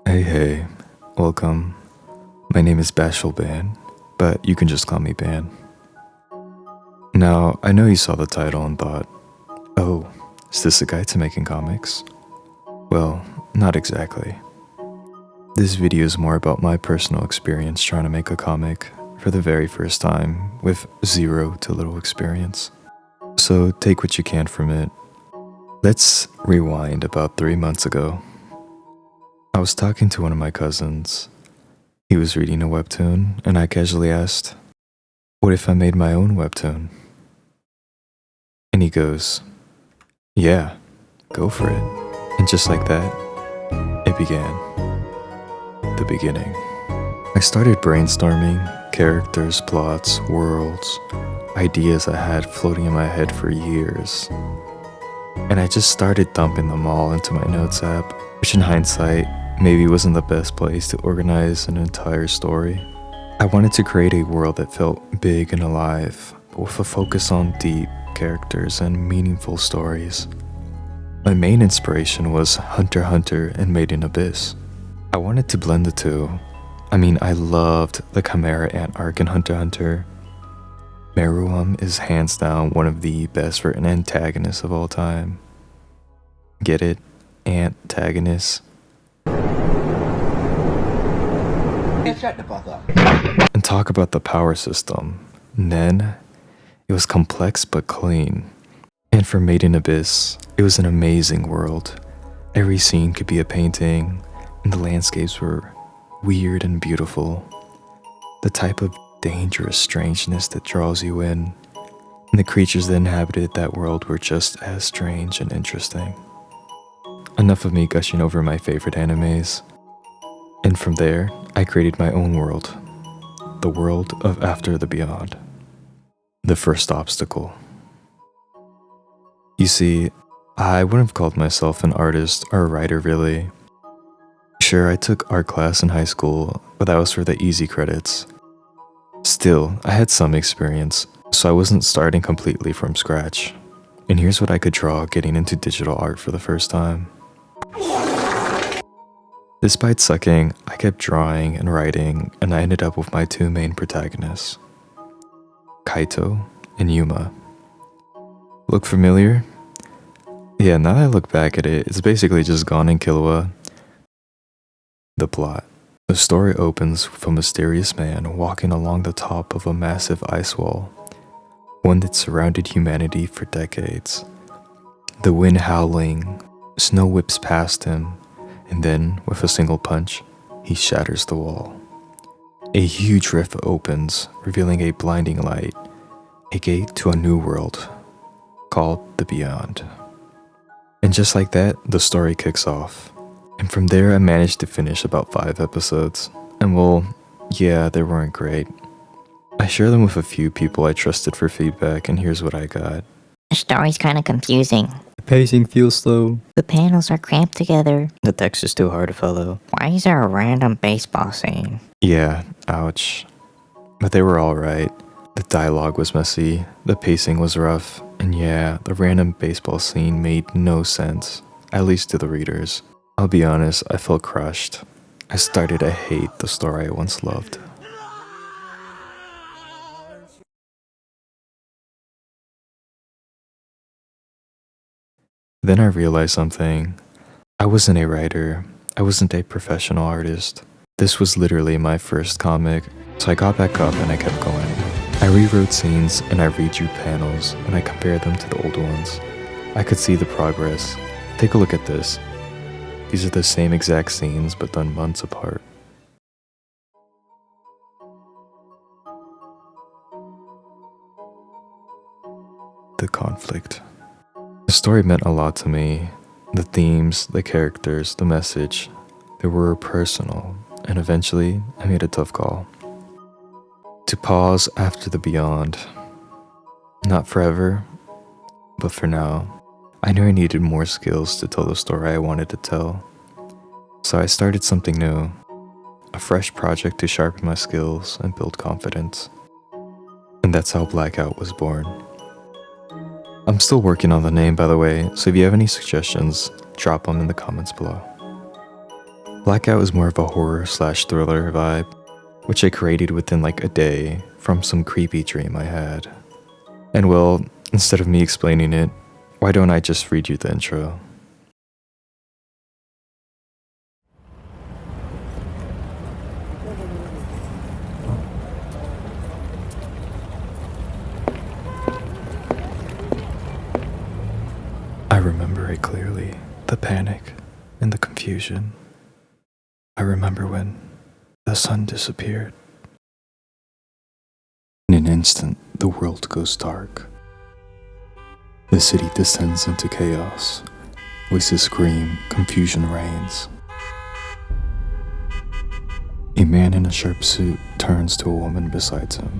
Hey, welcome. My name is Bashful Ban, but you can just call me Ban. Now, I know you saw the title and thought, oh, is this a guide to making comics? Well, not exactly. This video is more about my personal experience trying to make a comic for the very first time with zero to little experience. So take what you can from it. Let's rewind about 3 months ago. I was talking to one of my cousins. He was reading a webtoon, and I casually asked, what if I made my own webtoon? And he goes, yeah, go for it. And just like that, it began. The beginning. I started brainstorming characters, plots, worlds, ideas I had floating in my head for years. And I just started dumping them all into my notes app, which in hindsight maybe wasn't the best place to organize an entire story. I wanted to create a world that felt big and alive, but with a focus on deep characters and meaningful stories. My main inspiration was Hunter x Hunter and Made in Abyss. I wanted to blend the two. I loved the Chimera Ant arc in Hunter x Hunter. Meruem is hands down one of the best written antagonists of all time. Get it? Antagonist. Shut the fuck up. And talk about the power system. Nen, it was complex but clean. And for Made in Abyss, it was an amazing world. Every scene could be a painting, and the landscapes were weird and beautiful. The type of dangerous strangeness that draws you in, and the creatures that inhabited that world were just as strange and interesting. Enough of me gushing over my favorite animes. And from there, I created my own world. The world of After the Beyond. The first obstacle. You see, I wouldn't have called myself an artist or a writer really. Sure, I took art class in high school, but that was for the easy credits. Still, I had some experience, so I wasn't starting completely from scratch. And here's what I could draw getting into digital art for the first time. Despite sucking, I kept drawing and writing, and I ended up with my two main protagonists, Kaito and Yuma. Look familiar? Yeah, now that I look back at it, it's basically just Gon and Killua. The plot. The story opens with a mysterious man walking along the top of a massive ice wall, one that surrounded humanity for decades. The wind howling, snow whips past him, and then, with a single punch, he shatters the wall. A huge rift opens, revealing a blinding light, a gate to a new world, called the Beyond. And just like that, the story kicks off. And from there, I managed to finish about 5 episodes. And well, yeah, they weren't great. I shared them with a few people I trusted for feedback, and here's what I got. The story's kinda confusing. The pacing feels slow. The panels are cramped together. The text is too hard to follow. Why is there a random baseball scene? Yeah, ouch. But they were alright. The dialogue was messy, the pacing was rough, and yeah, the random baseball scene made no sense, at least to the readers. I'll be honest, I felt crushed. I started to hate the story I once loved. Then I realized something. I wasn't a writer. I wasn't a professional artist. This was literally my first comic, so I got back up and I kept going. I rewrote scenes and I redrew panels and I compared them to the old ones. I could see the progress. Take a look at this. These are the same exact scenes but done months apart. The conflict. The story meant a lot to me. The themes, the characters, the message, they were personal, and eventually I made a tough call. To pause after the Beyond. Not forever, but for now. I knew I needed more skills to tell the story I wanted to tell. So I started something new. A fresh project to sharpen my skills and build confidence. And that's how Blackout was born. I'm still working on the name, by the way, so if you have any suggestions, drop them in the comments below. Blackout is more of a horror/thriller vibe, which I created within like a day from some creepy dream I had. And well, instead of me explaining it, why don't I just read you the intro? I remember it clearly, the panic and the confusion. I remember when the sun disappeared. In an instant, the world goes dark. The city descends into chaos. Voices scream, confusion reigns. A man in a sharp suit turns to a woman beside him.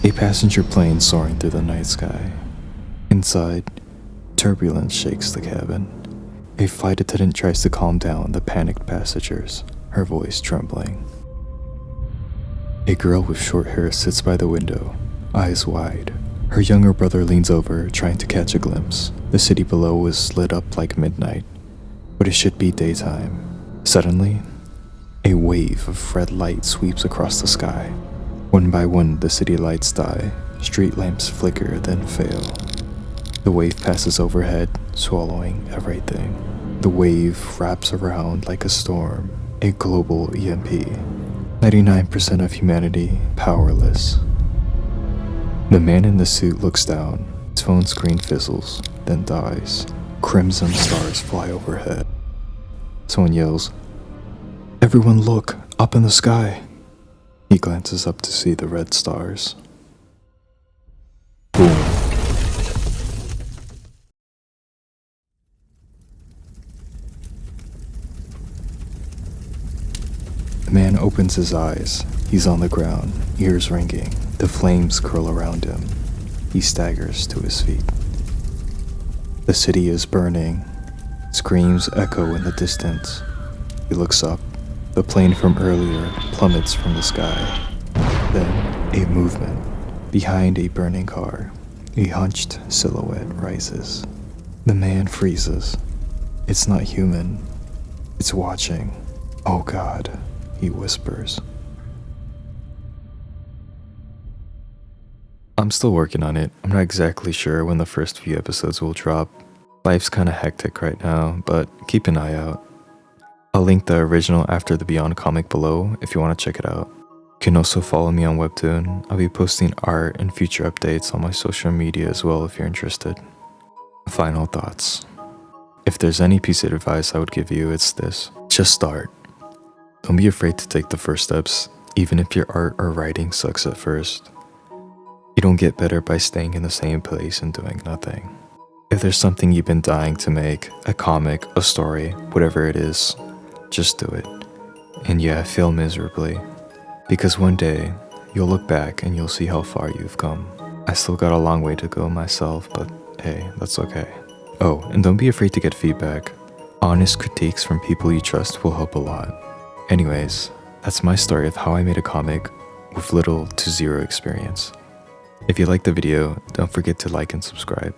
A passenger plane soaring through the night sky. Inside, turbulence shakes the cabin. A flight attendant tries to calm down the panicked passengers, her voice trembling. A girl with short hair sits by the window, eyes wide. Her younger brother leans over, trying to catch a glimpse. The city below is lit up like midnight, but it should be daytime. Suddenly, a wave of red light sweeps across the sky. One by one, the city lights die. Street lamps flicker, then fail. The wave passes overhead, swallowing everything. The wave wraps around like a storm, a global EMP. 99% of humanity powerless. The man in the suit looks down. His phone screen fizzles, then dies. Crimson stars fly overhead. Someone yells, "Everyone look, up in the sky." He glances up to see the red stars. Boom. The man opens his eyes. He's on the ground, ears ringing. The flames curl around him. He staggers to his feet. The city is burning. Screams echo in the distance. He looks up. The plane from earlier plummets from the sky. Then, a movement. Behind a burning car, a hunched silhouette rises. The man freezes. It's not human. It's watching. "Oh God," he whispers. I'm still working on it. I'm not exactly sure when the first few episodes will drop. Life's kinda hectic right now, but keep an eye out. I'll link the original After the Beyond comic below if you want to check it out. You can also follow me on Webtoon. I'll be posting art and future updates on my social media as well if you're interested. Final thoughts. If there's any piece of advice I would give you, it's this. Just start. Don't be afraid to take the first steps, even if your art or writing sucks at first. You don't get better by staying in the same place and doing nothing. If there's something you've been dying to make, a comic, a story, whatever it is, just do it. And yeah, fail miserably. Because one day, you'll look back and you'll see how far you've come. I still got a long way to go myself, but hey, that's okay. Oh, and don't be afraid to get feedback. Honest critiques from people you trust will help a lot. Anyways, that's my story of how I made a comic with little to zero experience. If you liked the video, don't forget to like and subscribe.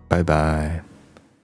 Bye bye.